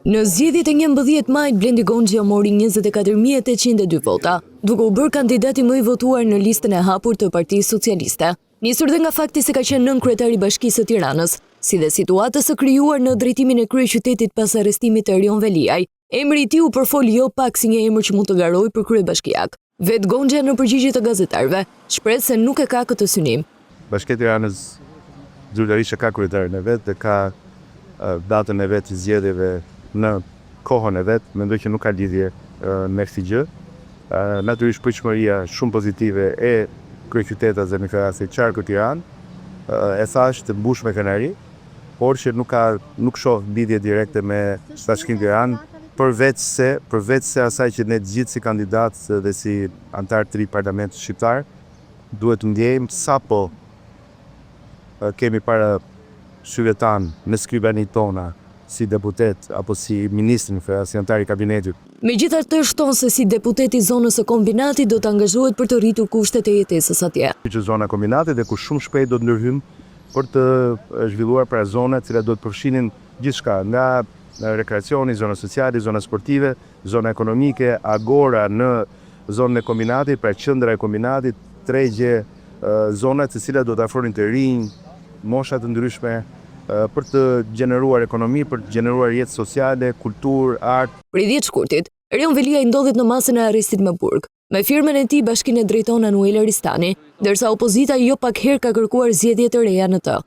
Në zgjedhjet e 11 majit, Blendi Gonxha mori 24.802 vota, duke u bërë kandidati më i votuar në listën e hapur të Partisë Socialiste. Nisur dhe nga fakti se ka qenë nën kryetari i Bashkisë së Tiranës, si dhe situatës së krijuar në drejtimin e kryeqytetit pas arrestimit të Erion Veliaj, emri i tij u përfol jo pak si një emër që mund të garojë për kryebashkiak. Vet Gonxha në përgjigje të gazetarëve shpreh se nuk e ka këtë synim. Bashkia e Tiranës zyrtarisht ka kryetarin e vet dhe ka datën e vet të zgjedhjeve në kohën e vet, mendoj që nuk ka lidhje me këtë gjë. Natyrisht pritshmëria shumë pozitive e kryeqytetit dhe në këtë rast qarku Tiranë e thash të mbush me kënaqëri, por që nuk shoh lidhje direkte me Bashkinë Tiranë, përveç se asaj që ne gjithë si kandidatë dhe si antar të ri parlamentit shqiptar duhet të ndjejmë sapo kemi para syve tanë në skribanit tona si deputet apo si ministrin si antar i kabinetit. Megjithatë shton se si deputet i zonës së kombinatit do të angazhohet për të rritur kushtet e jetesës atje. Që zona e kombinatit dhe ku shumë shpejt do të ndërhyjmë për të zhvilluar pra zona të cilat do të përfshinin gjithçka, nga rekreacioni, zona sociale, zona sportive, zona ekonomike, agora në zonën e kombinatit, pra qendra e kombinatit, tregje, zona të cilat do të afronin të rinj, mosha të ndryshme, për të gjeneruar ekonomi, për të gjeneruar jetë sociale, kulturë, art. Për 10 shkurtit, Erion Veliaj ndodhet në masën e arrestit me burg. Me firmën e tij bashkinë e drejton Anuel Aristani, ndërsa opozita jo pak herë ka kërkuar zgjedhje të reja në të.